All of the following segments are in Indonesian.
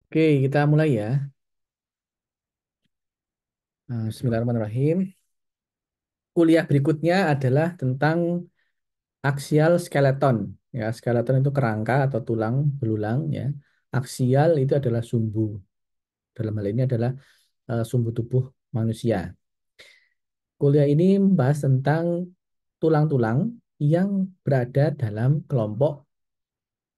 Oke, kita mulai ya. Bismillahirrahmanirrahim. Kuliah berikutnya adalah tentang aksial skeleton. Ya, skeleton itu kerangka atau tulang belulang ya. Aksial itu adalah sumbu. Dalam hal ini adalah sumbu tubuh manusia. Kuliah ini membahas tentang tulang-tulang yang berada dalam kelompok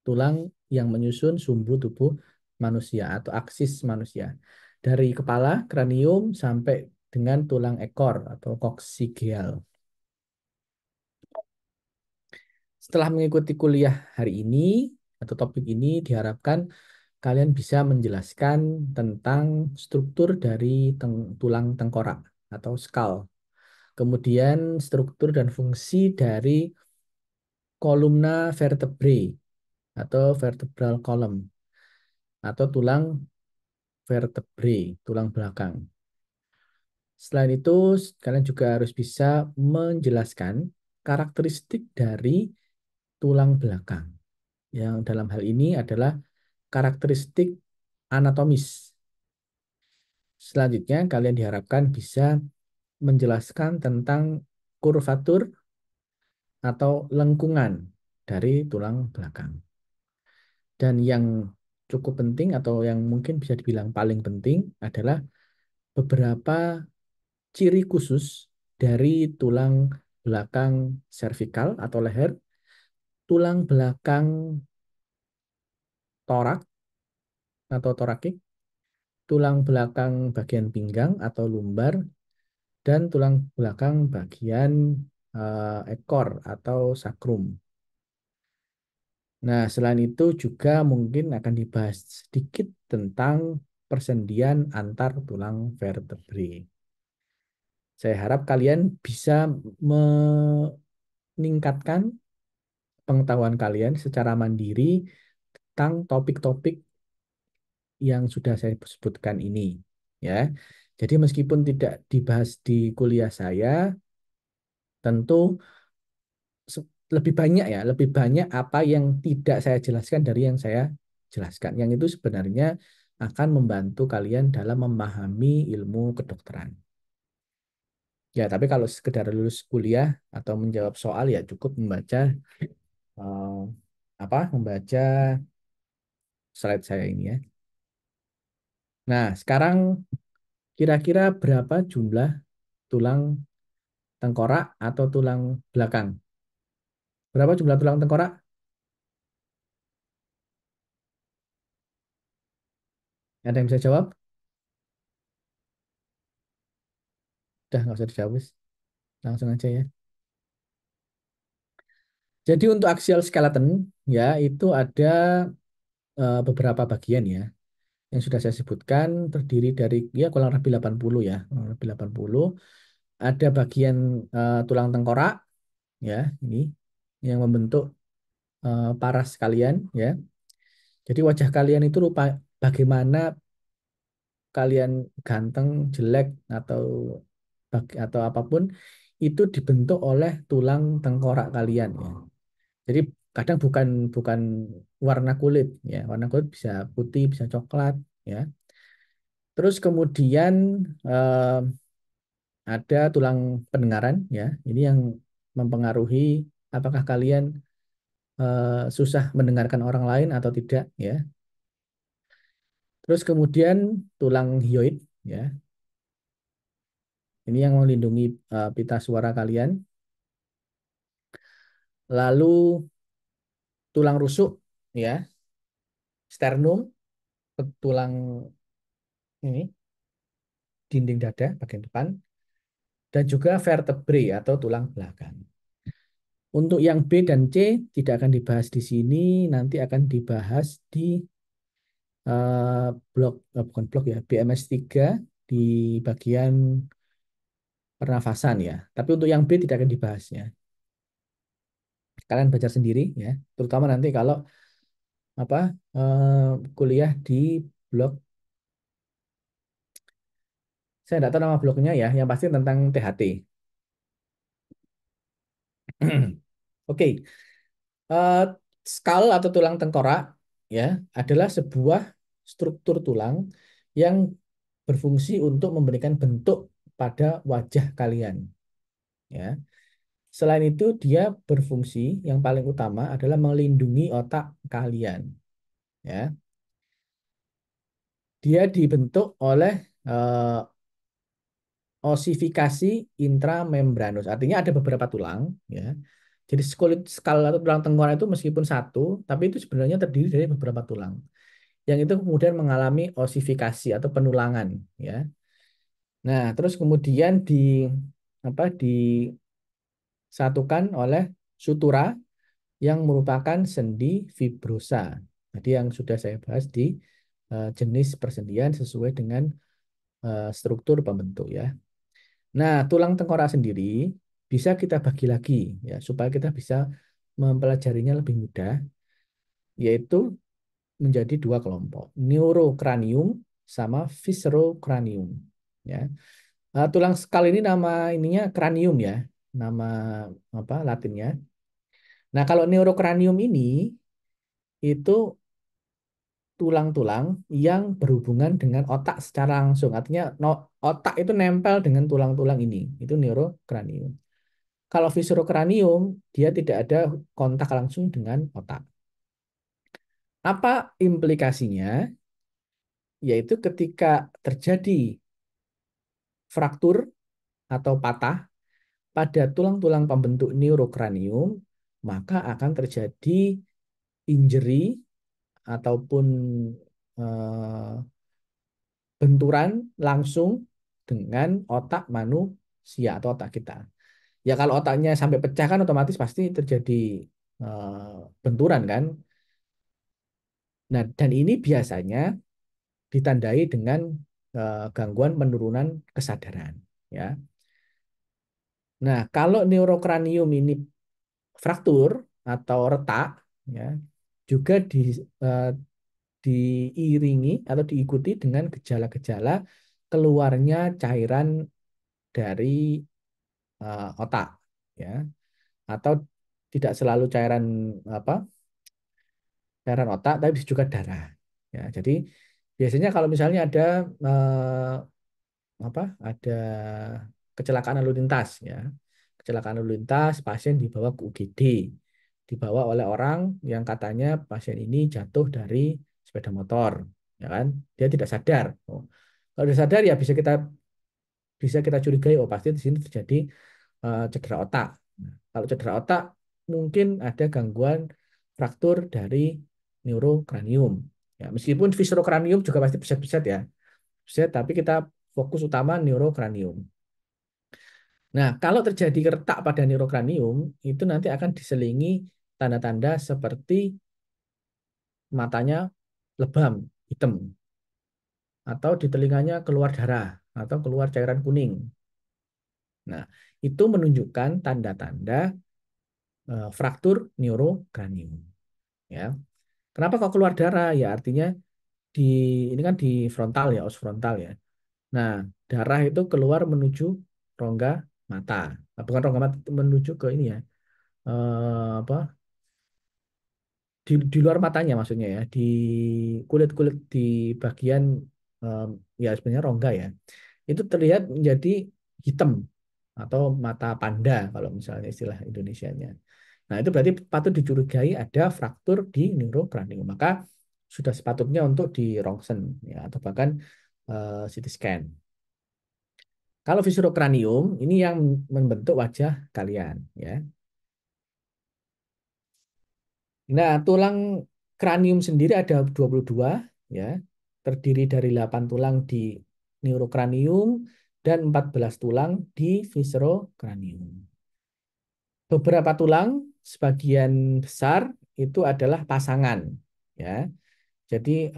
tulang yang menyusun sumbu tubuh manusia atau aksis manusia. Dari kepala, kranium, sampai dengan tulang ekor atau koksigeal. Setelah mengikuti kuliah hari ini atau topik ini, diharapkan kalian bisa menjelaskan tentang struktur dari tulang tengkorak atau skull. Kemudian struktur dan fungsi dari kolumna vertebrae atau vertebral column atau tulang vertebrae, tulang belakang. Selain itu, kalian juga harus bisa menjelaskan karakteristik dari tulang belakang. Yang dalam hal ini adalah karakteristik anatomis. Selanjutnya, kalian diharapkan bisa menjelaskan tentang kurvatur atau lengkungan dari tulang belakang. Dan yang cukup penting atau yang mungkin bisa dibilang paling penting adalah beberapa ciri khusus dari tulang belakang servikal atau leher, tulang belakang torak atau torakik, tulang belakang bagian pinggang atau lumbar, dan tulang belakang bagian ekor atau sakrum. Nah, selain itu juga mungkin akan dibahas sedikit tentang persendian antar tulang vertebrae. Saya harap kalian bisa meningkatkan pengetahuan kalian secara mandiri tentang topik-topik yang sudah saya sebutkan ini, ya. Jadi meskipun tidak dibahas di kuliah saya, tentu lebih banyak ya, lebih banyak apa yang tidak saya jelaskan dari yang saya jelaskan. Yang itu sebenarnya akan membantu kalian dalam memahami ilmu kedokteran. Ya, tapi kalau sekedar lulus kuliah atau menjawab soal ya cukup membaca eh, membaca slide saya ini ya. Nah, sekarang kira-kira berapa jumlah tulang tengkorak atau tulang belakang? Berapa jumlah tulang tengkorak? Ada yang bisa jawab? Udah, nggak usah dijawab, wis. Langsung aja ya. Jadi untuk axial skeleton ya itu ada beberapa bagian ya. Yang sudah saya sebutkan terdiri dari ya kurang lebih 80 ya, kurang lebih 80. Ada bagian tulang tengkorak ya, ini yang membentuk paras kalian ya. Jadi wajah kalian itu rupa bagaimana kalian ganteng, jelek atau atau apapun itu dibentuk oleh tulang tengkorak kalian ya. Jadi kadang bukan bukan warna kulit ya. Warna kulit bisa putih, bisa coklat ya. Terus kemudian eh, ada tulang pendengaran ya. Ini yang mempengaruhi apakah kalian susah mendengarkan orang lain atau tidak ya. Terus kemudian tulang hyoid ya. Ini yang melindungi pita suara kalian. Lalu tulang rusuk ya, sternum, tulang ini dinding dada bagian depan dan juga vertebrae atau tulang belakang. Untuk yang B dan C tidak akan dibahas di sini, nanti akan dibahas di blok bukan blok ya, BMS 3 di bagian pernafasan ya. Tapi untuk yang B tidak akan dibahasnya. Kalian baca sendiri ya, terutama nanti kalau apa kuliah di blok, saya tidak tahu nama bloknya ya, yang pasti tentang THT. Oke, eh, Skull atau tulang tengkorak ya adalah sebuah struktur tulang yang berfungsi untuk memberikan bentuk pada wajah kalian. Ya. Selain itu, dia berfungsi yang paling utama adalah melindungi otak kalian. Ya. Dia dibentuk oleh eh, osifikasi intramembranus. Artinya ada beberapa tulang, ya. Jadi skala atau tulang tengkorak itu meskipun satu, tapi itu sebenarnya terdiri dari beberapa tulang. Yang itu kemudian mengalami osifikasi atau penulangan, ya. Nah, terus kemudian disatukan oleh sutura yang merupakan sendi fibrosa. Jadi yang sudah saya bahas di jenis persendian sesuai dengan struktur pembentuk, ya. Nah, tulang tengkorak sendiri bisa kita bagi lagi, ya, supaya kita bisa mempelajarinya lebih mudah, yaitu menjadi dua kelompok, neurocranium sama viscerocranium. Ya, tulang skal ini nama ininya cranium, ya, nama apa Latinnya. Nah, kalau neurocranium ini itu tulang-tulang yang berhubungan dengan otak secara langsung. Artinya otak itu nempel dengan tulang-tulang ini. Itu neurocranium. Kalau viscerocranium, dia tidak ada kontak langsung dengan otak. Apa implikasinya? Yaitu ketika terjadi fraktur atau patah pada tulang-tulang pembentuk neurocranium, maka akan terjadi injury ataupun eh, benturan langsung dengan otak manusia atau otak kita. Ya kalau otaknya sampai pecah kan otomatis pasti terjadi benturan kan. Nah, dan ini biasanya ditandai dengan gangguan penurunan kesadaran, ya. Nah, kalau neurocranium ini fraktur atau retak, ya, juga eh, diiringi atau diikuti dengan gejala-gejala keluarnya cairan dari otak, ya, atau tidak selalu apa cairan otak, tapi bisa juga darah. Ya, jadi biasanya kalau misalnya ada ada kecelakaan lalu lintas, ya, kecelakaan lalu lintas, pasien dibawa ke UGD, dibawa oleh orang yang katanya pasien ini jatuh dari sepeda motor, ya kan, dia tidak sadar. Oh, kalau dia sadar ya bisa kita curigai, oh pasti di sini terjadi cedera otak. Nah, kalau cedera otak mungkin ada gangguan fraktur dari neurocranium. Ya, meskipun viscerocranium juga pasti bisa ya, bisa, tapi kita fokus utama neurocranium. Nah, kalau terjadi retak pada neurocranium, itu nanti akan diselingi tanda-tanda seperti matanya lebam, hitam, atau di telinganya keluar darah, atau keluar cairan kuning. Nah, itu menunjukkan tanda-tanda fraktur neurocranium. Ya, kenapa kok keluar darah? Ya, artinya di ini kan di frontal ya, os frontal ya. Nah, darah itu keluar menuju rongga mata. Nah, bukan rongga mata, menuju ke ini ya. Apa? Di luar matanya maksudnya ya, di kulit-kulit di bagian em, ya sebenarnya rongga ya. Itu terlihat menjadi hitam atau mata panda kalau misalnya istilah Indonesianya. Nah, itu berarti patut dicurigai ada fraktur di neurocranium. Maka sudah sepatutnya untuk di rongsen ya atau bahkan CT scan. Kalau viscerocranium ini yang membentuk wajah kalian, ya. Nah, tulang kranium sendiri ada 22, ya. Terdiri dari 8 tulang di neurocranium dan 14 tulang di viscerocranium. Beberapa tulang sebagian besar itu adalah pasangan, ya. Jadi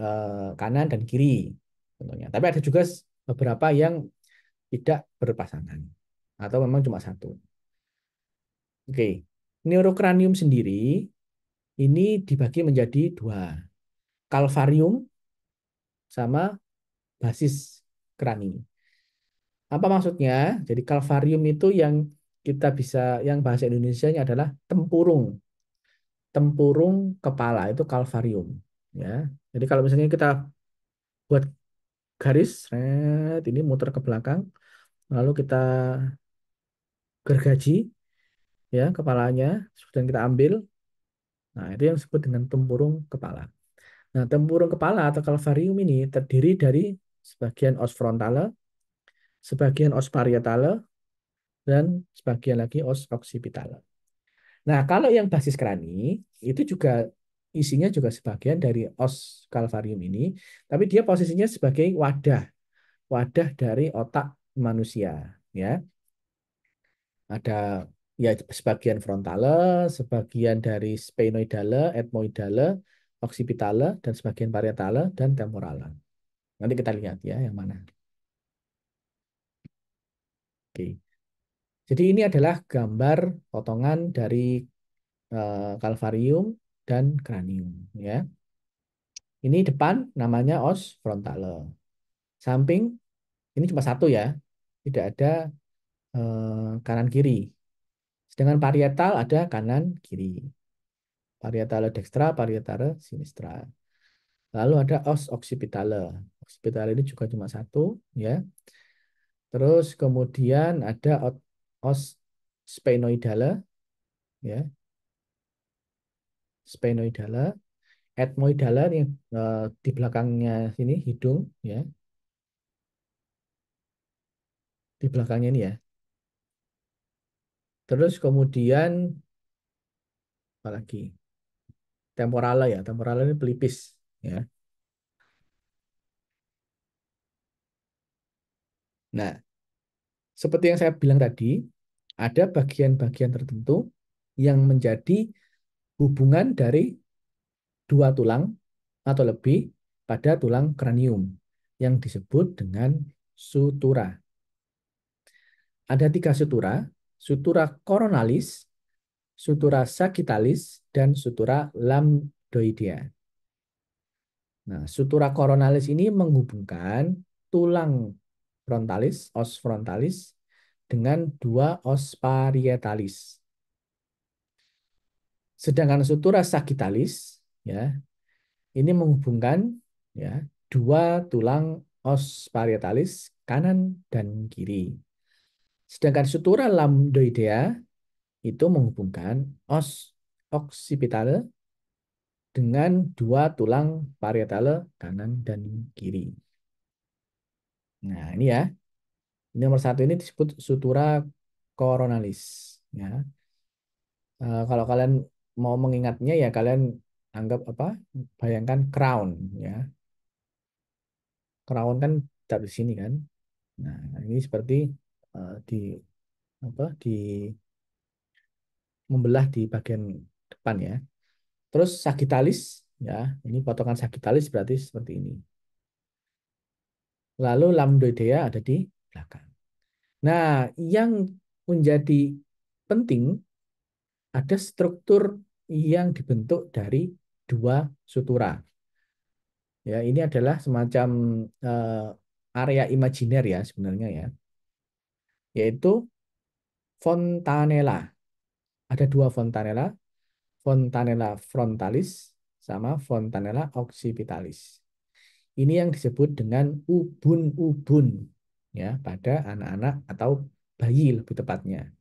kanan dan kiri contohnya. Tapi ada juga beberapa yang tidak berpasangan atau memang cuma satu. Oke, neurocranium sendiri ini dibagi menjadi dua, kalvarium sama basis krani. Apa maksudnya? Jadi kalvarium itu yang kita bisa, yang bahasa Indonesianya adalah tempurung, tempurung kepala itu kalvarium. Ya, jadi kalau misalnya kita buat garis, ini muter ke belakang, lalu kita gergaji ya kepalanya, dan kita ambil. Nah, itu yang disebut dengan tempurung kepala. Nah, tempurung kepala atau calvarium ini terdiri dari sebagian os frontale, sebagian os parietale, dan sebagian lagi os occipitale. Nah, kalau yang basis krani itu juga isinya juga sebagian dari os calvarium ini, tapi dia posisinya sebagai wadah, wadah dari otak manusia, ya. Ada ya sebagian frontale, sebagian dari sphenoidale, ethmoidale, occipitale, dan sebagian parietale dan temporale. Nanti kita lihat ya yang mana. Oke. Jadi ini adalah gambar potongan dari calvarium dan cranium ya. Ini depan namanya os frontale. Samping ini cuma satu ya. Tidak ada kanan kiri. Sedangkan parietal ada kanan kiri. Parietale dextra, parietale sinistra. Lalu ada os occipitale. Occipitale ini juga cuma satu ya. Terus kemudian ada os sphenoidale ya, sphenoidale, ethmoidale yang di belakangnya sini hidung ya, di belakangnya ini ya. Terus kemudian apa lagi? Temporale ya, temporale ini pelipis ya. Nah, seperti yang saya bilang tadi, ada bagian-bagian tertentu yang menjadi hubungan dari dua tulang atau lebih pada tulang kranium yang disebut dengan sutura. Ada tiga sutura, sutura coronalis, sutura sagittalis, dan sutura lambdoidea. Nah, sutura coronalis ini menghubungkan tulang frontalis, os frontalis, dengan dua os parietalis. Sedangkan sutura sagittalis, ya, ini menghubungkan ya dua tulang os parietalis kanan dan kiri. Sedangkan sutura lambdoidea itu menghubungkan os occipitale dengan dua tulang parietale kanan dan kiri. Nah, ini ya. Ini nomor satu ini disebut sutura coronalis. Ya. Kalau kalian mau mengingatnya ya kalian anggap apa? Bayangkan crown ya. Crown kan taruh di sini kan. Nah, ini seperti di apa? Di membelah di bagian depan ya. Terus sagittalis ya. Ini potongan sagittalis berarti seperti ini. Lalu lambdoidea ada di belakang. Nah, yang menjadi penting ada struktur yang dibentuk dari dua sutura. Ya, ini adalah semacam area imajiner ya sebenarnya ya, yaitu fontanella. Ada dua fontanella, fontanella frontalis sama fontanella occipitalis. Ini yang disebut dengan ubun-ubun ya pada anak-anak atau bayi lebih tepatnya.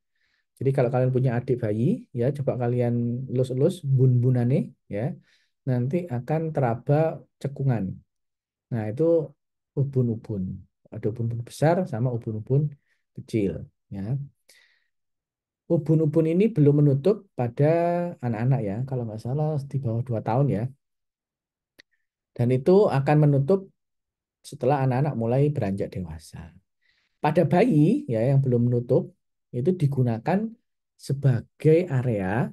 Jadi kalau kalian punya adik bayi, ya coba kalian elus-elus bun-bunane, ya nanti akan teraba cekungan. Nah itu ubun-ubun. Ada ubun-ubun besar sama ubun-ubun kecil. Ya. Ubun-ubun ini belum menutup pada anak-anak ya, kalau nggak salah di bawah 2 tahun ya. Dan itu akan menutup setelah anak-anak mulai beranjak dewasa. Pada bayi ya yang belum menutup itu digunakan sebagai area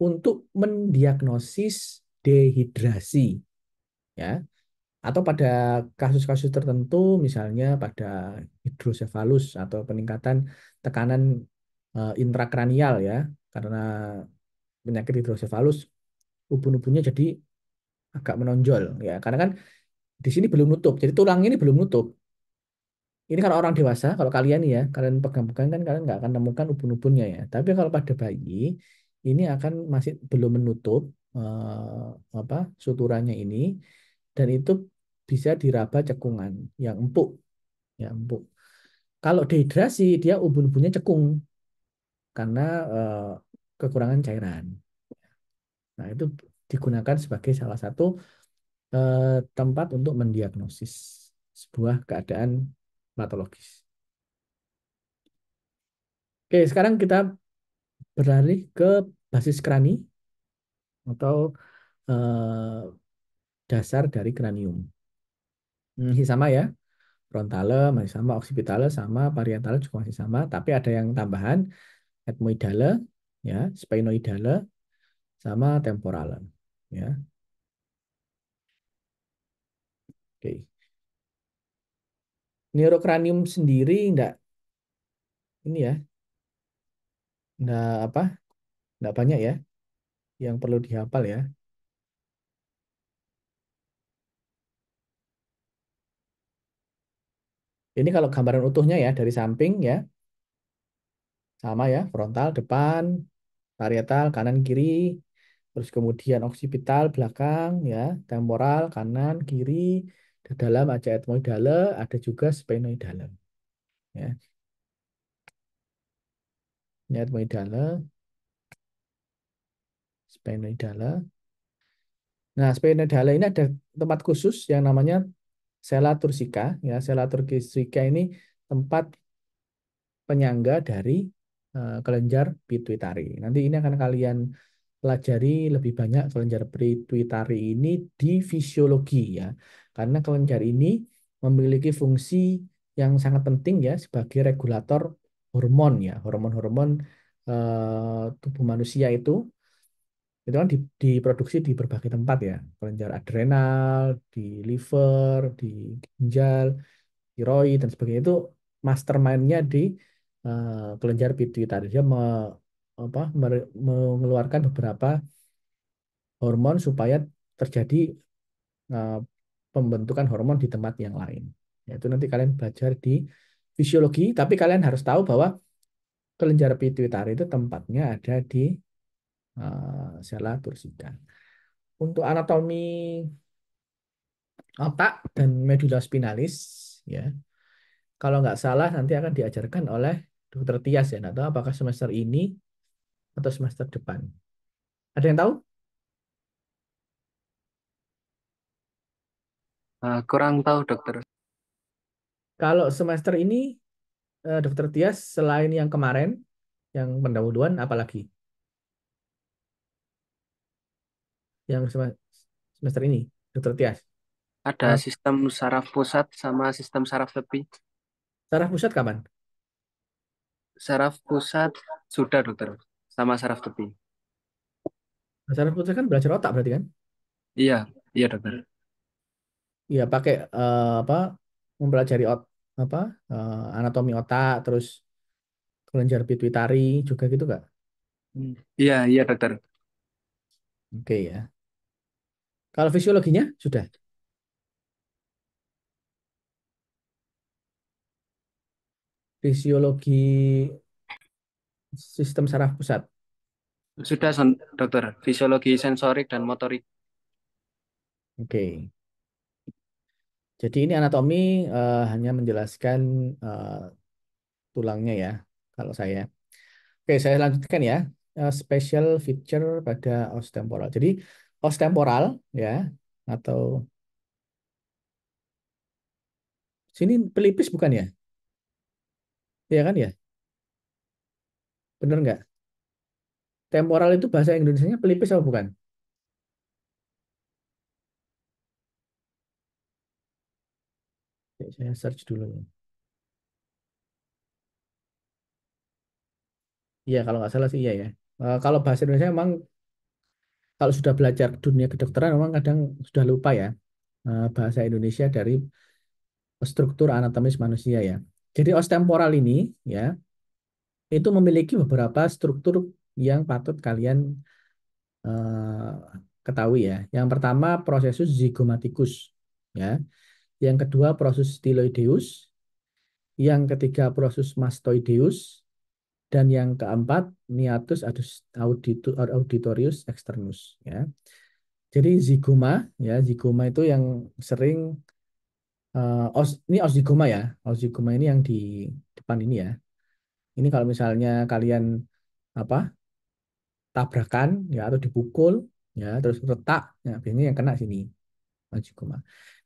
untuk mendiagnosis dehidrasi ya atau pada kasus-kasus tertentu misalnya pada hidrosefalus atau peningkatan tekanan intrakranial ya karena penyakit hidrosefalus ubun-ubunnya jadi agak menonjol ya karena kan di sini belum nutup jadi tulangnya ini belum nutup. Ini kalau orang dewasa, kalau kalian nih ya, kalian pegang-pegang kan kalian nggak akan temukan ubun-ubunnya ya. Tapi kalau pada bayi, ini akan masih belum menutup apa suturannya ini, dan itu bisa diraba cekungan yang empuk, ya empuk. Kalau dehidrasi dia ubun-ubunnya cekung karena kekurangan cairan. Nah, itu digunakan sebagai salah satu tempat untuk mendiagnosis sebuah keadaan patologis. Oke, sekarang kita beralih ke basis krani atau eh, dasar dari kranium. Masih sama ya, frontale masih sama, occipitale sama, parietale juga masih sama, tapi ada yang tambahan, ethmoidale, ya, sphenoidale, sama temporale. Ya, oke. Neurokranium sendiri enggak ini ya, enggak apa, enggak banyak ya yang perlu dihafal ya. Ini kalau gambaran utuhnya ya dari samping ya, sama ya, frontal depan, parietal kanan kiri, terus kemudian oksipital belakang ya, temporal kanan kiri, di dalam ada etmoidale, ada juga sphenoidale ya. Ini etmoidale, sphenoidale. Nah, sphenoidale ini ada tempat khusus yang namanya sella turcica ya. Sella turcica ini tempat penyangga dari kelenjar pituitari. Nanti ini akan kalian pelajari lebih banyak kelenjar pituitari ini di fisiologi ya. Karena kelenjar ini memiliki fungsi yang sangat penting ya sebagai regulator hormon ya. Hormon-hormon tubuh manusia itu kan diproduksi di berbagai tempat ya. Kelenjar adrenal, di liver, di ginjal, tiroid dan sebagainya itu mastermind-nya di kelenjar pituitari. Dia mengeluarkan beberapa hormon supaya terjadi eh, pembentukan hormon di tempat yang lain. Yaitu nanti kalian belajar di fisiologi, tapi kalian harus tahu bahwa kelenjar pituitari itu tempatnya ada di sela turcica. Untuk anatomi otak dan medula spinalis, ya, kalau nggak salah nanti akan diajarkan oleh Dokter Tias ya. Nggak tahu apakah semester ini atau semester depan. Ada yang tahu? Kurang tahu dokter. Kalau semester ini Dokter Tias selain yang kemarin, yang pendahuluan, apalagi yang semester ini, Dokter Tias. Ada sistem saraf pusat sama sistem saraf tepi. Saraf pusat kapan? Saraf pusat sudah dokter, sama saraf tepi. Saraf pusat kan belajar otak berarti kan? Iya, iya dokter. Iya, pakai apa? Mempelajari apa? Anatomi otak, terus kelenjar pituitari juga gitu nggak? Iya, iya dokter. Oke ya. Kalau fisiologinya sudah. Fisiologi sistem saraf pusat. Sudah dokter. Fisiologi sensorik dan motorik. Oke. Jadi ini anatomi hanya menjelaskan eh, tulangnya ya, kalau saya. Oke, saya lanjutkan ya. Special feature pada os temporal. Jadi os temporal ya, atau sini pelipis bukan ya? Iya kan ya? Bener nggak? Temporal itu bahasa Indonesianya pelipis atau bukan? Oke, saya search dulu. Iya, kalau nggak salah sih iya ya. Kalau bahasa Indonesia memang kalau sudah belajar dunia kedokteran memang kadang sudah lupa ya bahasa Indonesia dari struktur anatomis manusia ya. Jadi os temporal ini ya itu memiliki beberapa struktur yang patut kalian eh, ketahui ya. Yang pertama prosesus zygomaticus ya. Yang kedua proses styloideus, yang ketiga proses mastoideus, dan yang keempat meatus auditorius externus ya. Jadi zigoma ya, zigoma itu yang sering Ini osigoma ya. Osigoma ini yang di depan ini ya. Ini kalau misalnya kalian apa tabrakan ya atau dipukul ya terus retak, ya biasanya yang kena sini osigoma.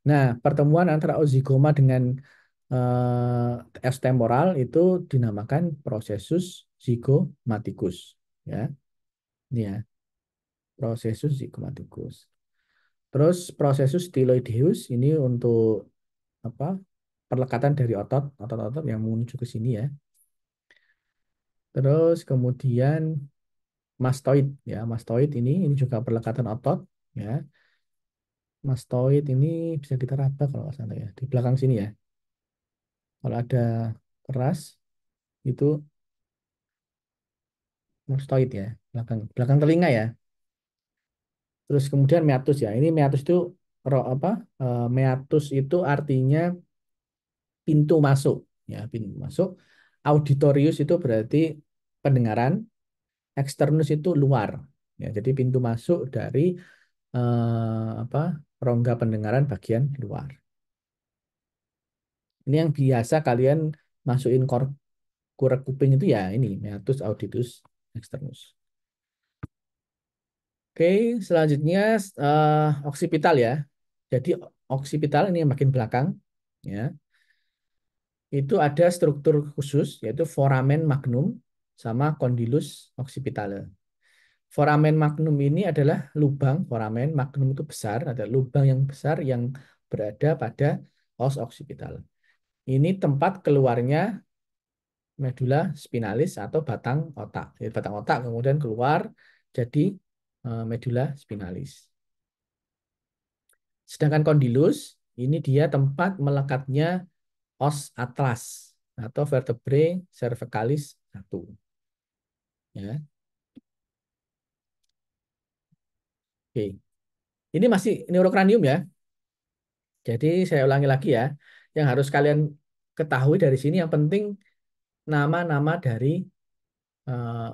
Nah, pertemuan antara osigoma dengan S temporal itu dinamakan prosesus zigomatikus ya. Ini ya, prosesus zigomatikus. Terus prosesus styloideus ini untuk apa? Perlekatan dari otot-otot yang menuju ke sini ya. Terus kemudian mastoid ya, mastoid ini juga perlekatan otot ya. Mastoid ini bisa kita raba kalau nggak salah ya, di belakang sini ya. Kalau ada keras itu mastoid ya, belakang belakang telinga ya. Terus kemudian meatus ya. Ini meatus itu apa? Meatus itu artinya pintu masuk ya, pintu masuk. Auditorius itu berarti pendengaran, externus itu luar. Ya, jadi pintu masuk dari apa? Rongga pendengaran bagian luar. Ini yang biasa kalian masukin korek kuping itu ya ini meatus auditus externus. Oke, selanjutnya oksipital ya. Jadi oksipital ini yang makin belakang ya. Itu ada struktur khusus yaitu foramen magnum sama condylus occipitale. Foramen magnum ini adalah lubang foramen magnum itu besar, ada lubang yang besar yang berada pada os occipital. Ini tempat keluarnya medula spinalis atau batang otak. Jadi batang otak kemudian keluar jadi medula spinalis. Sedangkan kondilus ini dia tempat melekatnya os atlas atau vertebrae cervicalis 1. Ya. Oke. Ini masih neurokranium ya. Jadi saya ulangi lagi ya. Yang harus kalian ketahui dari sini yang penting nama-nama dari eh,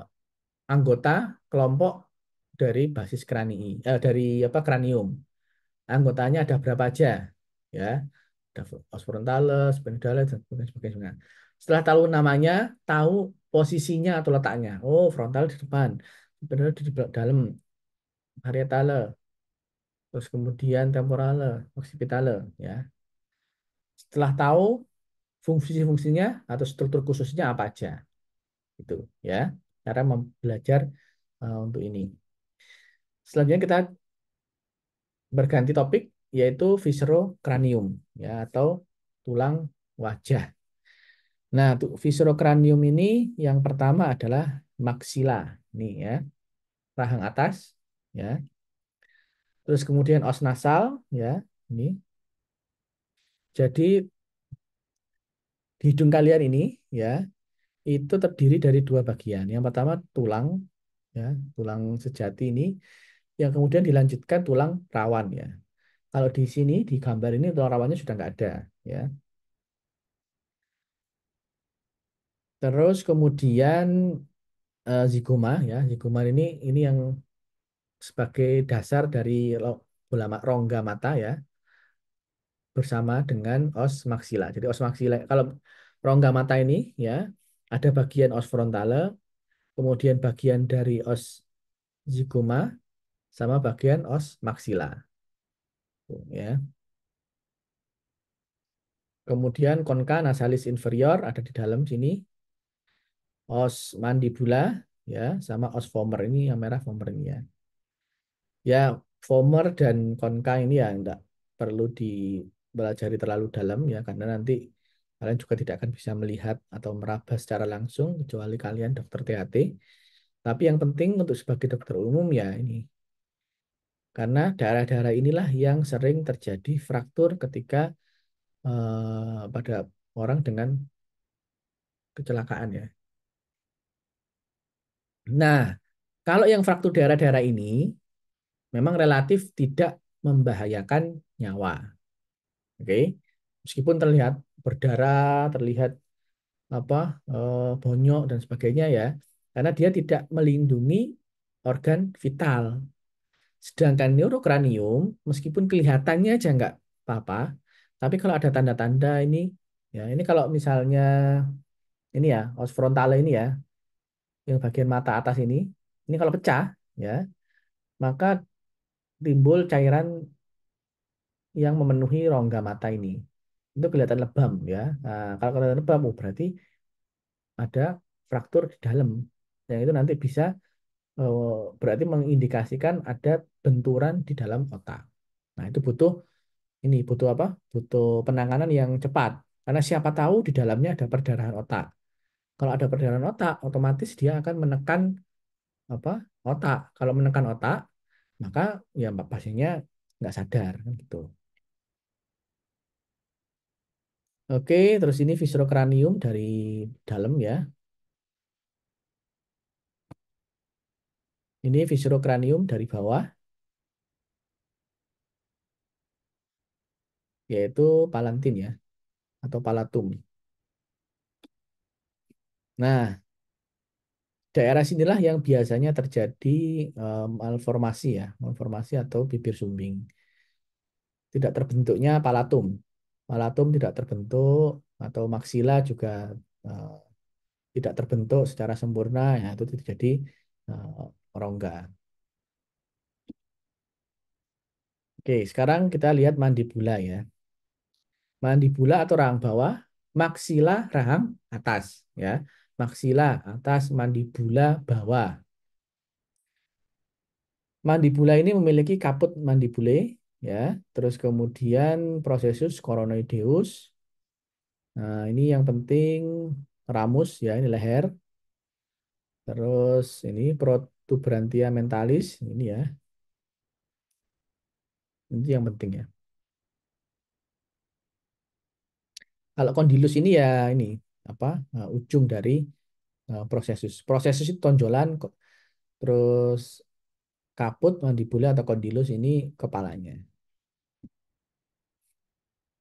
anggota kelompok dari basis dari apa kranium. Anggotanya ada berapa aja ya. Ada os frontalis, spinocerebellar dan sebagainya. Setelah tahu namanya, tahu posisinya atau letaknya. Oh, frontal di depan, spinocerebellar di dalam, parietale, terus kemudian temporale, occipitale ya. Setelah tahu fungsi-fungsinya atau struktur khususnya apa aja, itu ya. Cara belajar untuk ini. Selanjutnya kita berganti topik yaitu viscerocranium ya atau tulang wajah. Nah, viscerocranium ini yang pertama adalah maksila, nih ya, rahang atas, ya. Terus kemudian os nasal, ya, ini. Jadi di hidung kalian ini, ya, itu terdiri dari dua bagian. Yang pertama tulang, ya, tulang sejati ini, yang kemudian dilanjutkan tulang rawan, ya. Kalau di sini di gambar ini tulang rawannya sudah nggak ada, ya. Terus kemudian zigoma, ya, zigoma ini yang sebagai dasar dari rongga mata ya bersama dengan os maksila. Jadi os maksila kalau rongga mata ini ya ada bagian os frontale, kemudian bagian dari os zigoma sama bagian os maksila. Tuh, ya. Kemudian concha nasalis inferior ada di dalam sini, os mandibula ya sama os vomer ini yang merah vomer ini ya. Ya, Vomer dan Konka ini ya enggak perlu dipelajari terlalu dalam ya karena nanti kalian juga tidak akan bisa melihat atau meraba secara langsung kecuali kalian dokter THT. Tapi yang penting untuk sebagai dokter umum ya ini karena daerah-daerah inilah yang sering terjadi fraktur ketika pada orang dengan kecelakaan ya. Nah, kalau yang fraktur daerah-daerah ini memang relatif tidak membahayakan nyawa. Oke, meskipun terlihat berdarah, terlihat apa bonyok dan sebagainya ya, karena dia tidak melindungi organ vital. Sedangkan neurokranium, meskipun kelihatannya aja nggak apa-apa, Tapi kalau ada tanda-tanda ini, ya ini kalau misalnya ini ya, os frontale ini ya, yang bagian mata atas ini kalau pecah, ya, maka timbul cairan yang memenuhi rongga mata ini. Itu kelihatan lebam ya. Nah, kalau kelihatan lebam, oh, berarti ada fraktur di dalam. Yang itu nanti bisa berarti mengindikasikan ada benturan di dalam otak. Nah, itu butuh apa? Butuh penanganan yang cepat. Karena siapa tahu di dalamnya ada perdarahan otak. Kalau ada perdarahan otak, otomatis dia akan menekan apa? Otak. Kalau menekan otak, maka ya pasiennya nggak sadar kan gitu. Oke, terus ini viscerokranium dari dalam ya. Ini viscerokranium dari bawah, yaitu palantin ya, atau palatum. Nah, daerah sinilah yang biasanya terjadi malformasi ya, malformasi atau bibir sumbing. Tidak terbentuknya palatum. Palatum tidak terbentuk atau maksila juga eh, tidak terbentuk secara sempurna, ya itu terjadi rongga. Oke, sekarang kita lihat mandibula ya. Mandibula atau rahang bawah, maksila rahang atas ya. Maksila atas, mandibula bawah. Mandibula ini memiliki kaput mandibule ya, terus kemudian prosesus coronoideus. Nah, ini yang penting ramus ya, ini leher. Terus ini protubrantia mentalis ini ya. Ini yang penting ya. Kalau kondilus ini ya ini apa? Ujung dari prosesus. Prosesus itu tonjolan terus kaput mandibula atau kondilus ini kepalanya.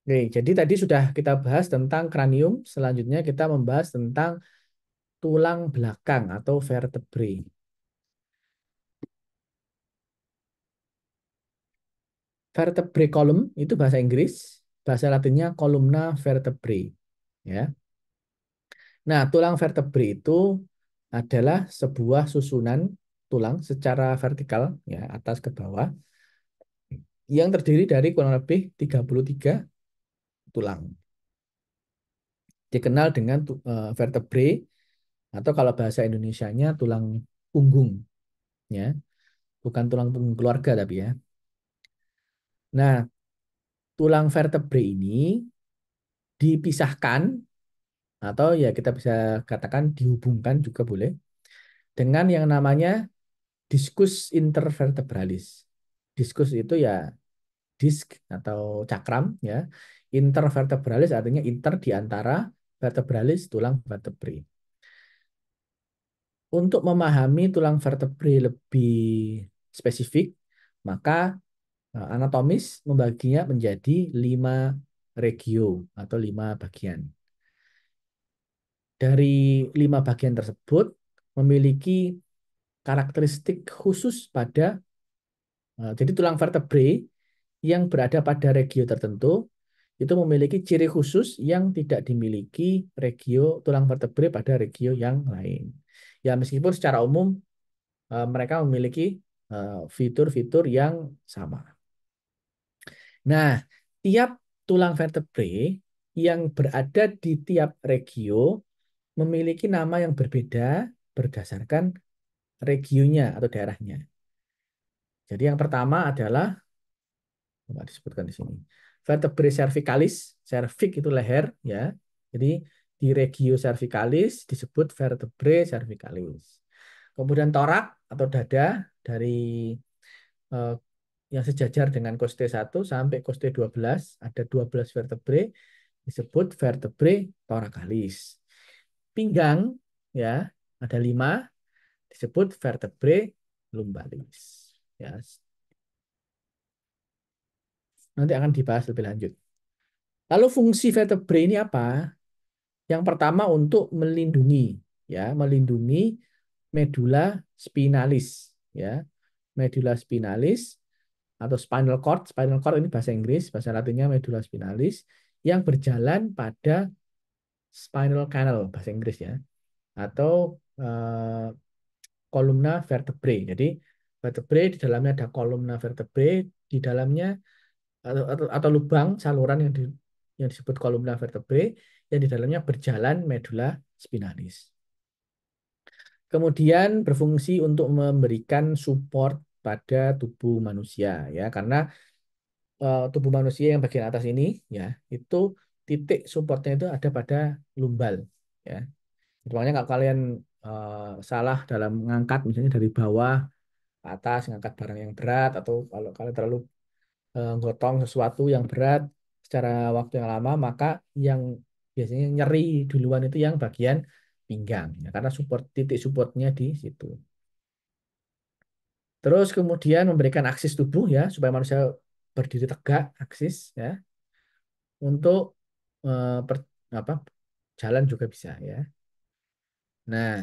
Oke, jadi tadi sudah kita bahas tentang kranium, selanjutnya kita membahas tentang tulang belakang atau vertebrae. Vertebrae column itu bahasa Inggris, bahasa Latinnya columna vertebrae. Ya. Nah, tulang vertebrae itu adalah sebuah susunan tulang secara vertikal, ya, atas ke bawah, yang terdiri dari kurang lebih 33 tulang. Dikenal dengan vertebrae atau kalau bahasa Indonesianya tulang punggung, ya, bukan tulang punggung keluarga tapi ya. Nah, tulang vertebrae ini dipisahkan atau ya kita bisa katakan dihubungkan juga boleh dengan yang namanya diskus intervertebralis. Diskus itu ya disk atau cakram ya. Intervertebralis artinya inter di antara, vertebralis tulang vertebrae. Untuk memahami tulang vertebrae lebih spesifik, maka anatomis membaginya menjadi 5 regio atau 5 bagian. Dari 5 bagian tersebut memiliki karakteristik khusus pada jadi tulang vertebrae yang berada pada regio tertentu itu memiliki ciri khusus yang tidak dimiliki regio tulang vertebrae pada regio yang lain. Ya meskipun secara umum mereka memiliki fitur-fitur yang sama. Nah, tiap tulang vertebrae yang berada di tiap regio memiliki nama yang berbeda berdasarkan regionnya atau daerahnya. Jadi yang pertama adalah apa disebutkan di sini. Vertebrae cervicalis, cervix itu leher ya. Jadi di regio cervicalis disebut vertebrae cervicalis. Kemudian torak atau dada dari eh, yang sejajar dengan coste 1 sampai coste 12 ada 12 vertebrae disebut vertebrae thoracalis. Pinggang ya ada 5 disebut vertebrae lumbalis. Ya, nanti akan dibahas lebih lanjut. Lalu fungsi vertebrae ini apa? Yang pertama untuk melindungi ya, melindungi medula spinalis ya. Medula spinalis atau spinal cord. Spinal cord ini bahasa Inggris, bahasa Latinnya medulla spinalis, yang berjalan pada spinal canal bahasa Inggris ya, atau kolumna vertebrae. Jadi vertebrae di dalamnya ada kolumna vertebrae, di dalamnya atau lubang saluran yang disebut kolumna vertebrae, yang di dalamnya berjalan medulla spinalis. Kemudian berfungsi untuk memberikan support pada tubuh manusia ya, karena tubuh manusia yang bagian atas ini ya, itu titik supportnya itu ada pada lumbal ya. Makanya kalau kalian salah dalam mengangkat misalnya dari bawah ke atas, ngangkat barang yang berat, atau kalau kalian terlalu gotong sesuatu yang berat secara waktu yang lama, maka yang biasanya nyeri duluan itu yang bagian pinggang ya, karena titik supportnya di situ. Terus kemudian memberikan aksis tubuh ya, supaya manusia berdiri tegak, aksis ya, untuk per- apa, jalan juga bisa ya. Nah,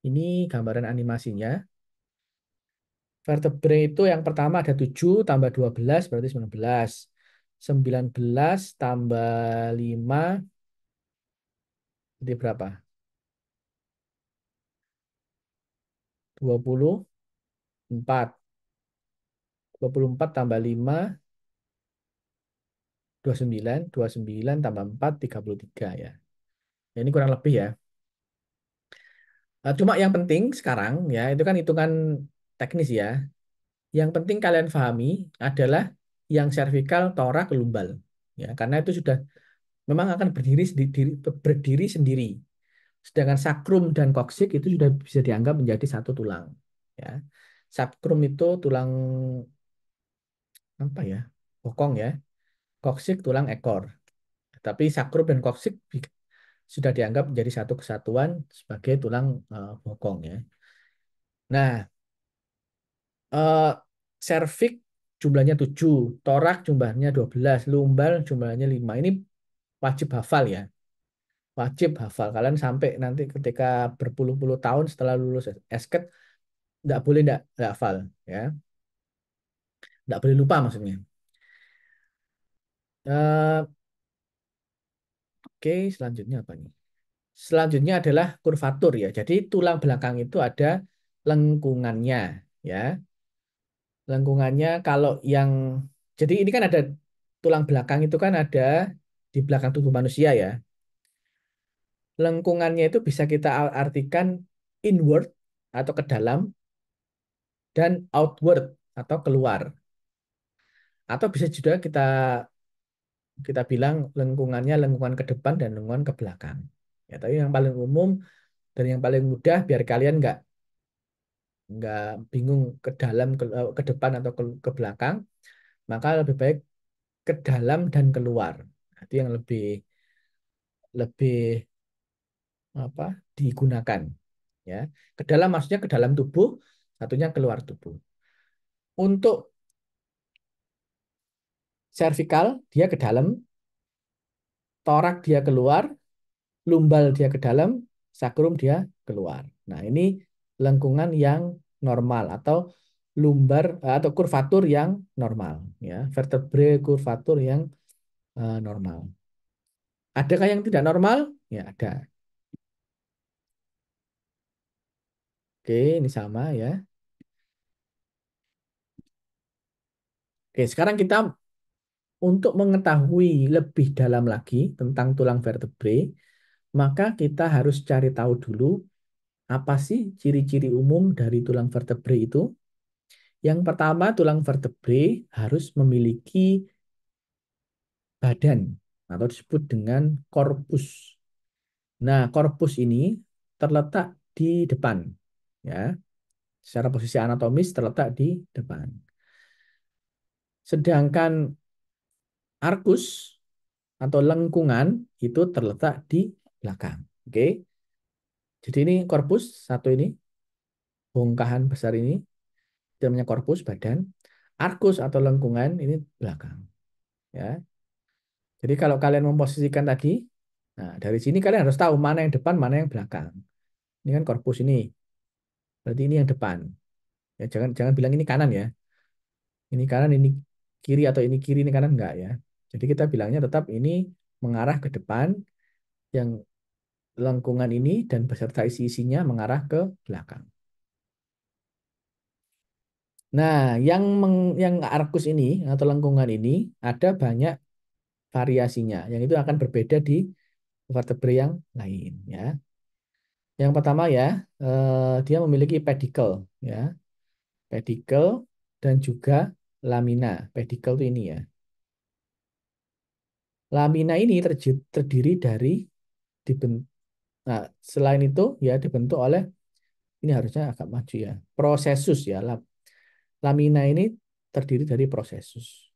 ini gambaran animasinya. Vertebrae itu yang pertama ada 7 tambah 12 berarti 19. 19 tambah 5 jadi berapa? 24. 24 tambah 5 29. 29 tambah 4 33 ya. Ya, ini kurang lebih ya. Cuma yang penting sekarang ya, itu kan hitungan teknis ya. Yang penting kalian pahami adalah yang servikal, torak, lumbal. Ya, karena itu sudah memang akan berdiri sendiri. Sedangkan sakrum dan koksik itu sudah bisa dianggap menjadi satu tulang. Ya. Sakrum itu tulang apa ya? Bokong ya. Koksik tulang ekor. Tapi sakrum dan koksik sudah dianggap menjadi satu kesatuan sebagai tulang bokong ya. Nah, eh, serviks jumlahnya 7, torak jumlahnya 12, lumbal jumlahnya 5. Ini wajib hafal ya. Wajib hafal. Kalian sampai nanti ketika berpuluh-puluh tahun setelah lulus esket, nggak boleh nggak hafal ya. Nggak boleh lupa maksudnya. Eh, oke, selanjutnya apa nih? Selanjutnya adalah kurvatur ya. Jadi tulang belakang itu ada lengkungannya ya. Lengkungannya kalau yang jadi ini kan ada tulang belakang itu kan ada di belakang tubuh manusia ya. Lengkungannya itu bisa kita artikan inward atau ke dalam dan outward atau keluar. Atau bisa juga kita kita bilang lengkungannya lengkungan ke depan dan lengkungan ke belakang. Ya, tapi yang paling umum dan yang paling mudah biar kalian nggak bingung ke dalam ke depan atau ke belakang, maka lebih baik ke dalam dan keluar. Nah, itu yang lebih lebih apa digunakan ya. Ke dalam maksudnya ke dalam tubuh, satunya keluar tubuh. Untuk servikal dia ke dalam, torak dia keluar, lumbal dia ke dalam, sakrum dia keluar. Nah, ini lengkungan yang normal atau lumbar atau kurvatur yang normal ya, vertebrae kurvatur yang normal. Adakah yang tidak normal? Ya, ada. Oke, ini sama ya. Oke, sekarang kita untuk mengetahui lebih dalam lagi tentang tulang vertebrae, maka kita harus cari tahu dulu apa sih ciri-ciri umum dari tulang vertebrae itu. Yang pertama, tulang vertebrae harus memiliki badan atau disebut dengan korpus. Nah, korpus ini terletak di depan, ya. Secara posisi anatomis terletak di depan. Sedangkan arkus atau lengkungan itu terletak di belakang. Oke. Jadi ini korpus satu ini, bongkahan besar ini, itu namanya korpus badan. Arkus atau lengkungan ini belakang, ya. Jadi kalau kalian memposisikan tadi, nah dari sini kalian harus tahu mana yang depan, mana yang belakang. Ini kan korpus ini, berarti ini yang depan. Ya, jangan jangan bilang ini kanan ya. ini kanan, ini kiri, atau ini kiri, ini kanan, enggak ya. Jadi kita bilangnya tetap ini mengarah ke depan, yang lengkungan ini dan beserta isi-isinya mengarah ke belakang. Nah, yang arkus ini atau lengkungan ini ada banyak variasinya, yang itu akan berbeda di vertebrae yang lain ya. Yang pertama ya, dia memiliki pedicle ya, pedicle dan juga lamina. Pedicle itu ini ya. Lamina ini terdiri dari dibentuk. Nah, selain itu ya dibentuk oleh, ini harusnya agak maju ya, prosesus ya. Lamina ini terdiri dari prosesus.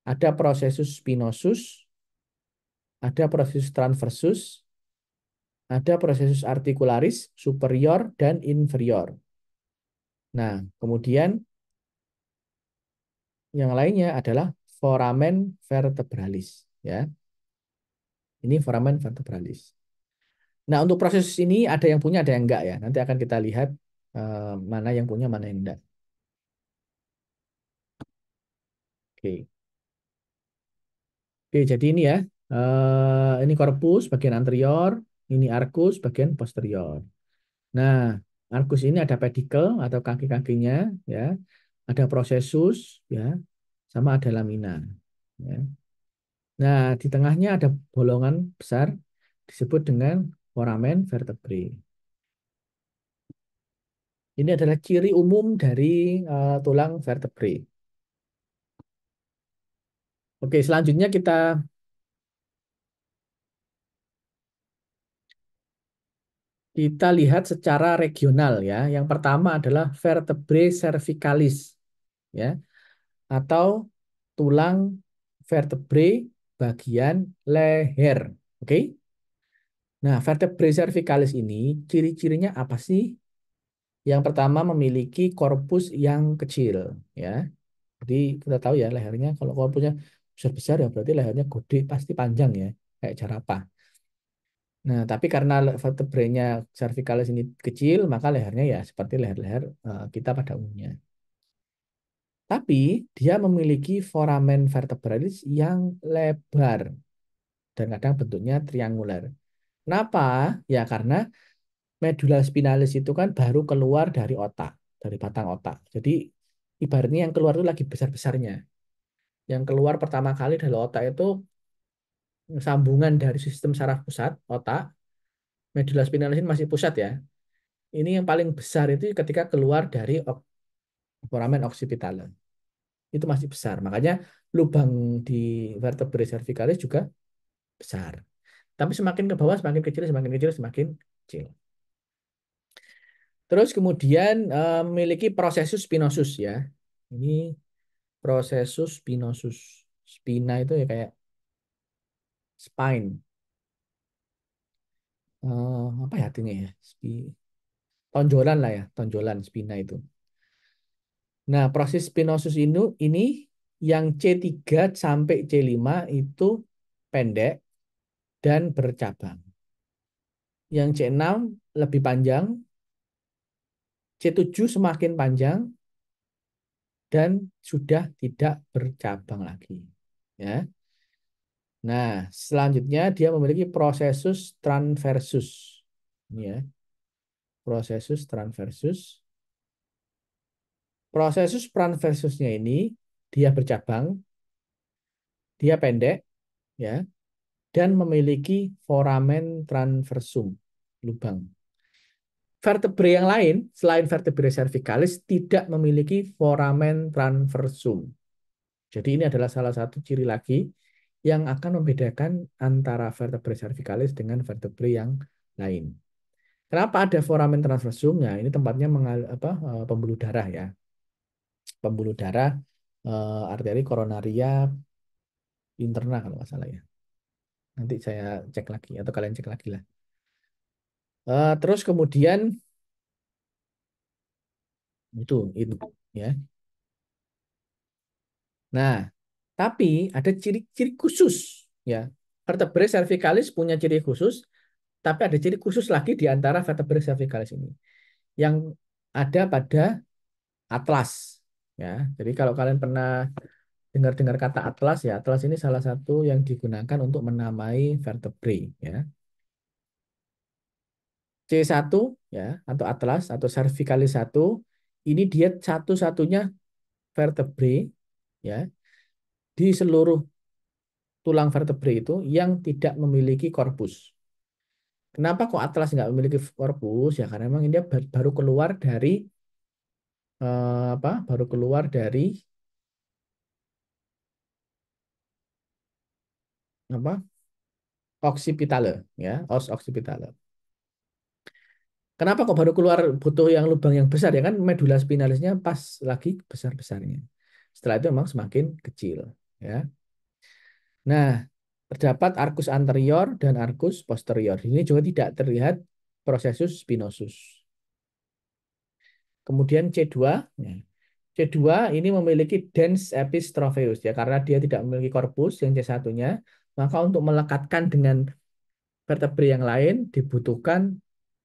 Ada prosesus spinosus, ada prosesus transversus, ada prosesus articularis superior dan inferior. Nah, kemudian yang lainnya adalah foramen vertebralis ya. Ini foramen vertebralis. Nah, untuk proses ini ada yang punya, ada yang enggak ya. Nanti akan kita lihat mana yang punya, mana yang enggak. Oke. Oke, jadi ini ya. Ini corpus bagian anterior, ini arcus bagian posterior. Nah, arcus ini ada pedicle atau kaki-kakinya ya. Ada processus ya, sama ada lamina ya. Nah, di tengahnya ada bolongan besar disebut dengan foramen vertebrae. Ini adalah ciri umum dari tulang vertebrae. Oke, selanjutnya kita lihat secara regional ya. Yang pertama adalah vertebrae cervicalis ya, atau tulang vertebrae bagian leher. Oke. Nah, vertebrae cervicalis ini ciri-cirinya apa sih? Yang pertama memiliki korpus yang kecil ya. Jadi kita tahu ya lehernya, kalau korpusnya besar-besar ya berarti lehernya gede, pasti panjang ya, kayak jerapah. Nah, tapi karena vertebranya cervicalis ini kecil, maka lehernya ya seperti leher-leher kita pada umumnya. Tapi dia memiliki foramen vertebralis yang lebar dan kadang bentuknya triangular. Kenapa? Ya karena medula spinalis itu kan baru keluar dari otak, dari batang otak. Jadi ibaratnya yang keluar itu lagi besar-besarnya. Yang keluar pertama kali dari otak itu sambungan dari sistem saraf pusat, otak, medula spinalis ini masih pusat ya. Ini yang paling besar itu ketika keluar dari foramen occipitalis. Itu masih besar. Makanya lubang di vertebrae cervicalis juga besar. Tapi semakin ke bawah semakin kecil, semakin kecil, semakin kecil. Terus kemudian memiliki prosesus spinosus ya. Ini prosesus spinosus. Spina itu ya kayak spine. Apa ya artinya ya? Tonjolan lah ya, tonjolan spina itu. Nah, proses spinosus ini yang C3 sampai C5 itu pendek dan bercabang. Yang C6 lebih panjang, C7 semakin panjang dan sudah tidak bercabang lagi. Ya. Nah, selanjutnya dia memiliki prosesus transversus. Ini ya, prosesus transversus. Prosesus transversusnya ini dia bercabang, dia pendek, ya, dan memiliki foramen transversum, lubang. Vertebrae yang lain selain vertebrae cervicalis tidak memiliki foramen transversum. Jadi ini adalah salah satu ciri lagi yang akan membedakan antara vertebrae cervicalis dengan vertebrae yang lain. Kenapa ada foramen transversumnya? Ini tempatnya pembuluh darah ya, pembuluh darah arteri koronaria interna kalau nggak salah ya. Nanti saya cek lagi atau kalian cek lagi lah. Terus kemudian itu ya. Nah, tapi ada ciri-ciri khusus ya. Vertebrae cervicalis punya ciri khusus, tapi ada ciri khusus lagi di antara vertebrae cervicalis ini yang ada pada atlas. ya. Jadi kalau kalian pernah dengar-dengar kata atlas ya, atlas ini salah satu yang digunakan untuk menamai vertebrae ya. C1 ya atau atlas atau cervicalis 1 ini dia satu-satunya vertebrae ya di seluruh tulang vertebrae itu yang tidak memiliki korpus. Kenapa kok atlas nggak memiliki korpus? Ya karena memang dia baru keluar dari apa? Baru keluar dari apa? Occipitale ya, os occipitale. Kenapa kok baru keluar butuh yang lubang yang besar ya kan medula spinalisnya pas lagi besar-besarnya. Setelah itu memang semakin kecil ya. Nah, terdapat arcus anterior dan arcus posterior. Ini juga tidak terlihat prosesus spinosus. Kemudian C2, ya. C2 ini memiliki dens epistropheus ya karena dia tidak memiliki korpus yang C1-nya, maka untuk melekatkan dengan vertebrae yang lain dibutuhkan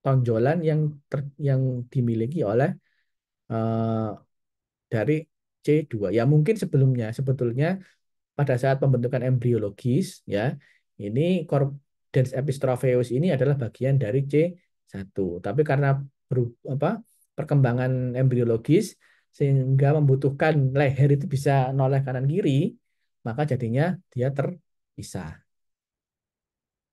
tonjolan yang dimiliki oleh eh, dari C2. Ya mungkin sebelumnya sebetulnya pada saat pembentukan embriologis ya ini dens epistropheus ini adalah bagian dari C1. Tapi karena apa, perkembangan embriologis sehingga membutuhkan leher itu bisa noleh kanan kiri, maka jadinya dia terpisah.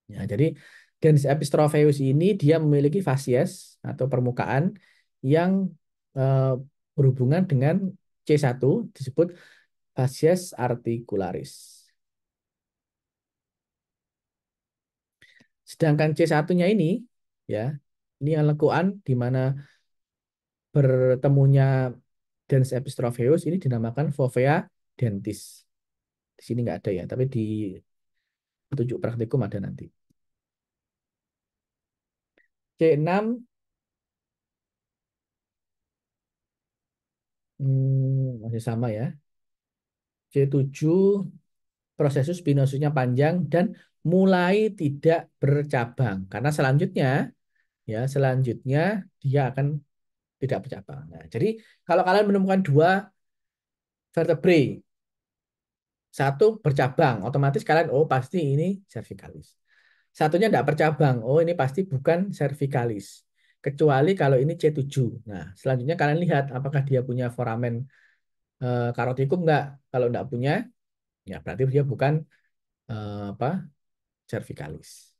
Ya, jadi dens epistropheus ini dia memiliki fasies atau permukaan yang eh, berhubungan dengan C1 disebut fasies articularis. Sedangkan C1-nya ini ya, ini yang lekuan di mana bertemunya dens epistropheus ini dinamakan fovea dentis. Di sini nggak ada ya, tapi di petunjuk praktikum ada nanti. C6 masih sama ya. C7 prosesus spinosusnya panjang dan mulai tidak bercabang karena selanjutnya dia akan tidak bercabang. Nah, jadi kalau kalian menemukan dua vertebrae, satu bercabang, otomatis kalian oh pasti ini cervicalis. Satunya tidak bercabang, oh ini pasti bukan cervicalis. Kecuali kalau ini C7. Nah, selanjutnya kalian lihat apakah dia punya foramen karotikum enggak. Kalau enggak punya, ya berarti dia bukan apa cervicalis.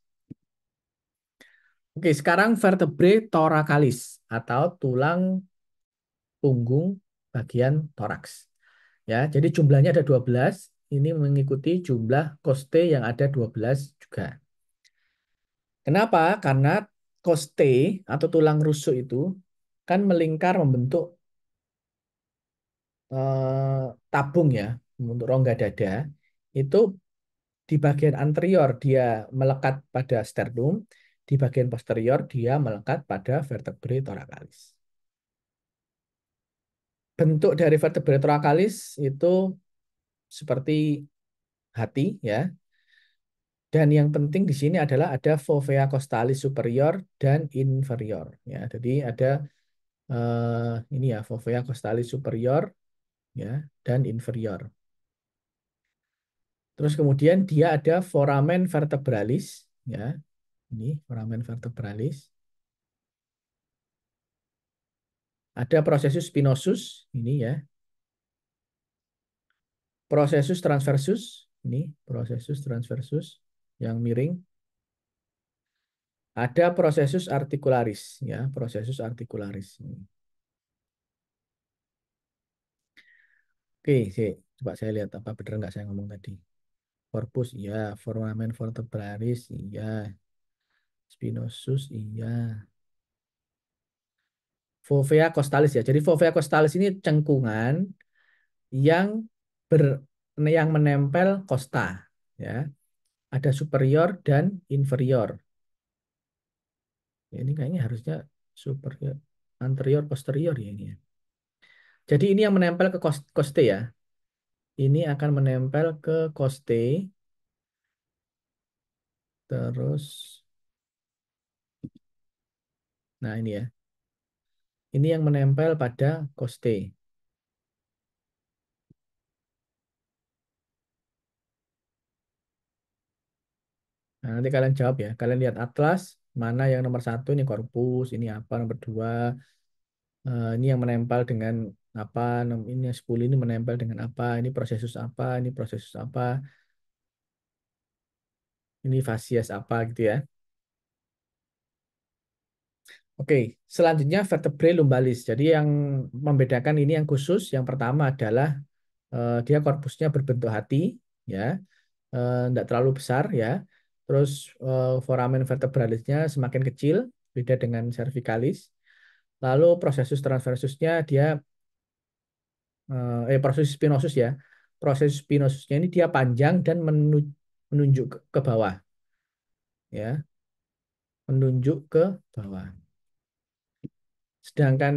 Oke, sekarang vertebrae thoracalis atau tulang punggung bagian toraks. Ya, jadi jumlahnya ada 12. Ini mengikuti jumlah koste yang ada 12 juga. Kenapa? Karena koste atau tulang rusuk itu kan melingkar membentuk tabung ya, membentuk rongga dada. Itu di bagian anterior dia melekat pada sternum, di bagian posterior dia melekat pada vertebrae thoracalis. Bentuk dari vertebrae thoracalis itu seperti hati ya. Dan yang penting di sini adalah ada fovea costalis superior dan inferior ya. Jadi ada ini ya fovea costalis superior ya dan inferior. Terus kemudian dia ada foramen vertebralis ya. Ini foramen vertebralis. Ada prosesus spinosus ini ya. Prosesus transversus ini prosesus transversus yang miring. Ada prosesus articularis ya, prosesus articularis. Oke, sih. Coba saya lihat apa benar nggak saya ngomong tadi. Corpus iya, foramen vertebralis iya, spinosus iya. Fovea costalis ya. Jadi fovea costalis ini cengkungan yang ber yang menempel costa ya. Ada superior dan inferior. Ya, ini kayaknya harusnya superior, anterior, posterior ya ini ya. Jadi ini yang menempel ke coste ya. Ini akan menempel ke coste, terus, nah ini ya. Ini yang menempel pada coste. Nah, nanti kalian jawab ya. Kalian lihat atlas, mana yang nomor satu ini korpus, ini apa nomor dua, ini yang menempel dengan apa, ini yang 10 ini menempel dengan apa, ini prosesus apa, ini prosesus apa, ini fasies apa gitu ya. Oke, selanjutnya vertebrae lumbalis. Jadi yang membedakan ini yang khusus, yang pertama adalah dia korpusnya berbentuk hati, ya, tidak terlalu besar, ya. Terus foramen vertebralisnya semakin kecil, beda dengan cervicalis. Lalu prosesus transversusnya dia proses spinosus ya. Proses spinosusnya ini dia panjang dan menunjuk ke bawah, ya, menunjuk ke bawah. Sedangkan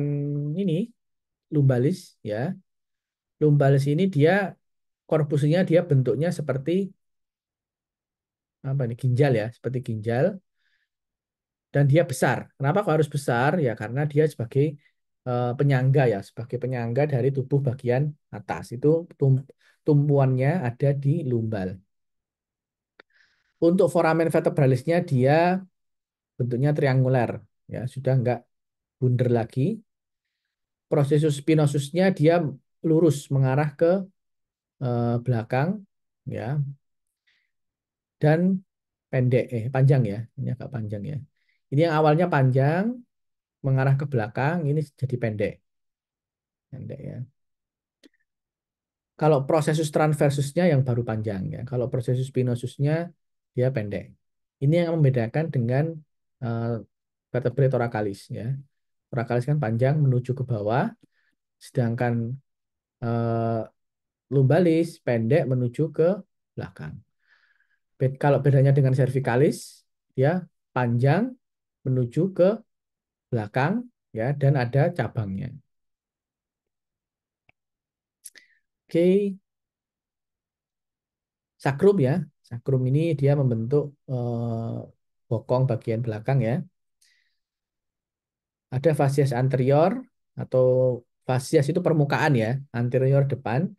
ini lumbalis, ya, lumbalis ini dia korpusnya dia bentuknya seperti apa nih, ginjal ya, seperti ginjal, dan dia besar. Kenapa kok harus besar? Ya karena dia sebagai penyangga ya, sebagai penyangga dari tubuh bagian atas. Itu tumpuannya ada di lumbal. Untuk foramen vertebralisnya dia bentuknya triangular, ya, sudah enggak bundar lagi. Prosesus spinosusnya dia lurus mengarah ke belakang, ya, dan pendek, panjang ya, ini agak panjang ya. Ini yang awalnya panjang mengarah ke belakang, ini jadi pendek, pendek ya. Kalau prosesus transversusnya yang baru panjang ya. Kalau prosesus spinosusnya dia pendek. Ini yang membedakan dengan uh, vertebrae thoracalis ya. Thoracalis kan panjang menuju ke bawah, sedangkan uh, lumbalis pendek menuju ke belakang. Kalau bedanya dengan cervicalis, dia panjang menuju ke belakang ya dan ada cabangnya. Oke, sakrum ya. Sakrum ini dia membentuk bokong bagian belakang ya. Ada fasies anterior atau fasies itu permukaan ya, anterior depan.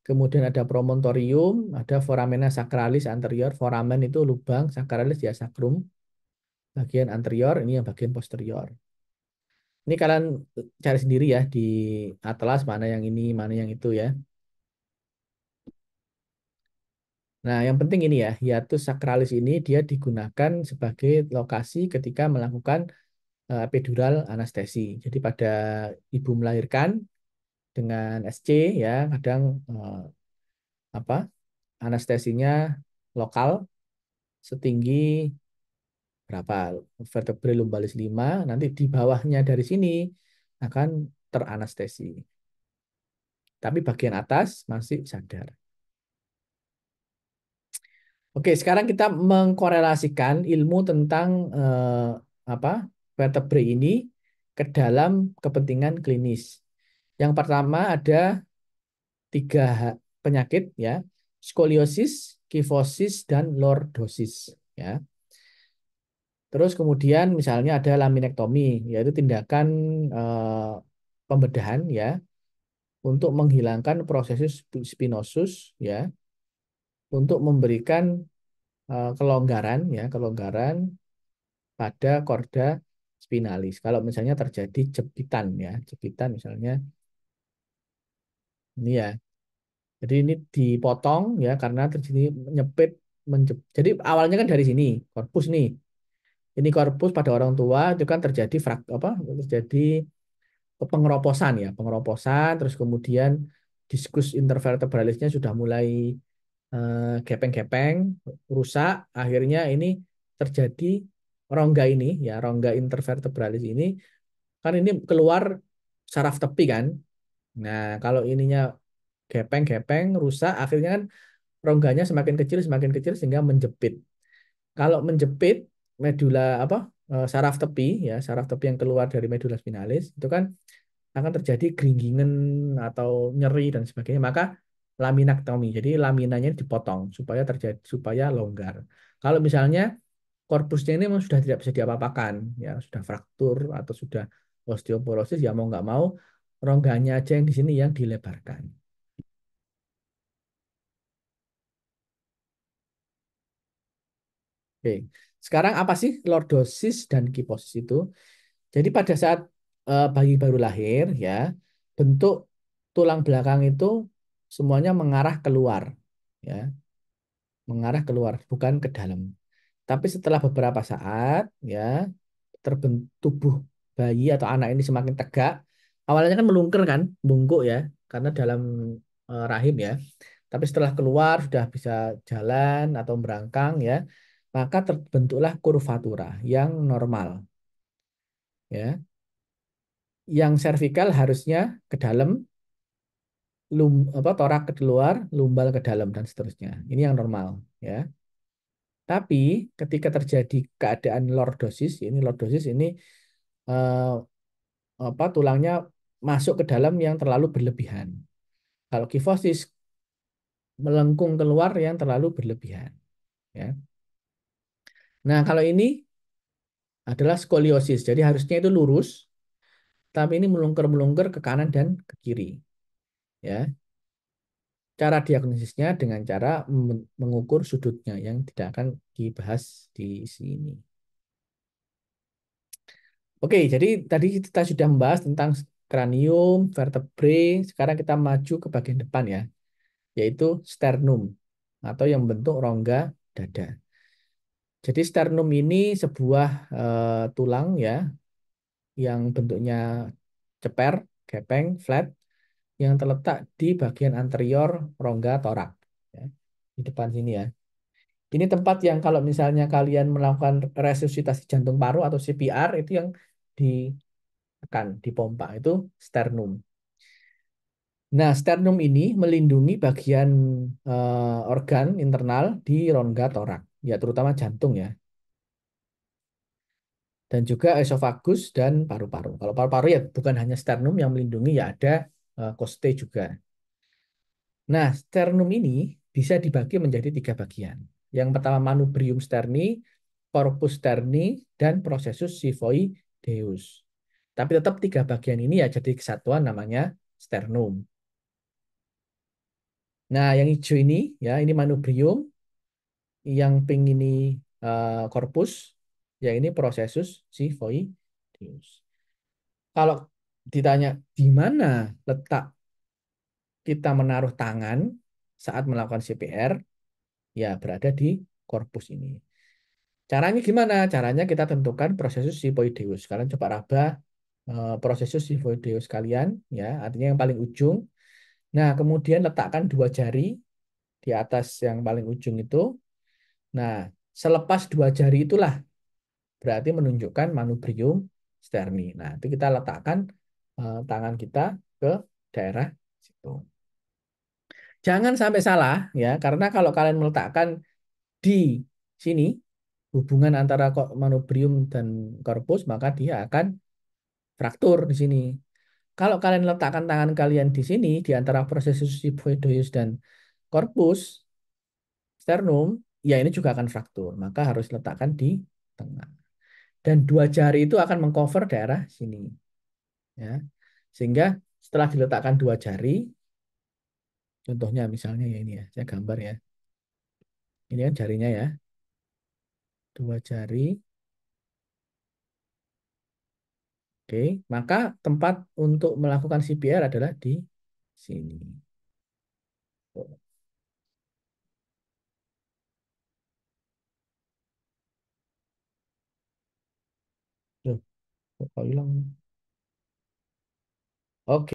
Kemudian ada promontorium, ada foramina sacralis anterior. Foramen itu lubang, sacralis ya sakrum. Bagian anterior, ini yang bagian posterior. Ini kalian cari sendiri ya di atlas mana yang ini, mana yang itu ya. Nah, yang penting ini ya, hiatus sacralis ini dia digunakan sebagai lokasi ketika melakukan epidural anestesi. Jadi pada ibu melahirkan dengan SC ya, kadang apa anestesinya lokal setinggi berapa vertebrae lumbalis 5, nanti di bawahnya dari sini akan teranestesi. Tapi bagian atas masih sadar. Oke, sekarang kita mengkorelasikan ilmu tentang apa vertebrae ini ke dalam kepentingan klinis. Yang pertama ada tiga penyakit ya, skoliosis, kifosis, dan lordosis ya. Terus kemudian misalnya ada laminektomi, yaitu tindakan eh, pembedahan ya untuk menghilangkan prosesus spinosus ya, untuk memberikan kelonggaran ya, kelonggaran pada korda spinalis. Kalau misalnya terjadi jepitan ya, jepitan misalnya ini ya. Jadi ini dipotong ya karena terjadi menyepit, jadi awalnya kan dari sini korpus nih. Ini korpus pada orang tua itu kan terjadi apa? Terjadi pengeroposan ya, pengeroposan terus kemudian diskus intervertebralisnya sudah mulai gepeng-gepeng, rusak, akhirnya ini terjadi rongga ini ya, rongga intervertebralis ini kan ini keluar saraf tepi kan. Nah, kalau ininya gepeng-gepeng, rusak, akhirnya kan rongganya semakin kecil sehingga menjepit. Kalau menjepit medula apa saraf tepi ya, saraf tepi yang keluar dari medula spinalis itu kan akan terjadi geringgingan atau nyeri dan sebagainya. Maka laminektomi. Jadi laminanya dipotong supaya terjadi supaya longgar. Kalau misalnya korpusnya ini memang sudah tidak bisa diapa-apakan, ya sudah fraktur atau sudah osteoporosis, ya mau nggak mau rongganya aja yang di sini yang dilebarkan. Oke. Sekarang apa sih lordosis dan kiposis itu? Jadi pada saat bayi baru lahir ya, bentuk tulang belakang itu semuanya mengarah keluar ya, mengarah keluar bukan ke dalam. Tapi setelah beberapa saat ya, tubuh bayi atau anak ini semakin tegak. Awalnya kan melungker kan, bungkuk ya, karena dalam rahim ya. Tapi setelah keluar sudah bisa jalan atau merangkang ya, maka terbentuklah kurvatura yang normal ya. Yang servikal harusnya ke dalam, torak ke luar, lumbal ke dalam dan seterusnya. Ini yang normal ya. Tapi ketika terjadi keadaan lordosis, ini eh, tulangnya masuk ke dalam yang terlalu berlebihan. Kalau kifosis melengkung keluar yang terlalu berlebihan. Ya. Nah, kalau ini adalah skoliosis. Jadi harusnya itu lurus, tapi ini melungker-melungker ke kanan dan ke kiri. Ya. Cara diagnosisnya dengan cara mengukur sudutnya yang tidak akan dibahas di sini. Oke, jadi tadi kita sudah membahas tentang kranium, vertebrae. Sekarang kita maju ke bagian depan ya, yaitu sternum atau yang bentuk rongga dada. Jadi sternum ini sebuah tulang ya yang bentuknya ceper, gepeng, flat yang terletak di bagian anterior rongga torak ya, di depan sini ya. Ini tempat yang kalau misalnya kalian melakukan resusitasi jantung paru atau CPR itu yang ditekan, dipompa itu sternum. Nah, sternum ini melindungi bagian organ internal di rongga torak, ya terutama jantung ya, dan juga esofagus dan paru-paru. Kalau paru-paru ya bukan hanya sternum yang melindungi, ya ada koste juga. Nah, sternum ini bisa dibagi menjadi tiga bagian. Yang pertama manubrium sterni, corpus sterni, dan processus xiphoideus. Tapi tetap tiga bagian ini ya jadi kesatuan namanya sternum. Nah, yang hijau ini ya ini manubrium, yang pink ini corpus, yang ini processus xiphoideus. Kalau ditanya di mana letak kita menaruh tangan saat melakukan CPR, ya berada di korpus ini. Caranya gimana? Caranya kita tentukan prosesus sifoideus. Kalian coba raba prosesus sifoideus kalian, ya, artinya yang paling ujung. Nah, kemudian letakkan dua jari di atas yang paling ujung itu. Nah, selepas dua jari itulah berarti menunjukkan manubrium sterni. Nah, itu kita letakkan tangan kita ke daerah situ. Jangan sampai salah ya, karena kalau kalian meletakkan di sini hubungan antara manubrium dan korpus, maka dia akan fraktur di sini. Kalau kalian letakkan tangan kalian di sini di antara processus xiphoideus dan korpus sternum, ya ini juga akan fraktur. Maka harus letakkan di tengah. Dan dua jari itu akan mengcover daerah sini, ya. Sehingga setelah diletakkan dua jari, contohnya misalnya ya ini ya, saya gambar ya. Ini kan jarinya ya, dua jari. Oke, maka tempat untuk melakukan CPR adalah di sini. Loh, kok hilang? Oke.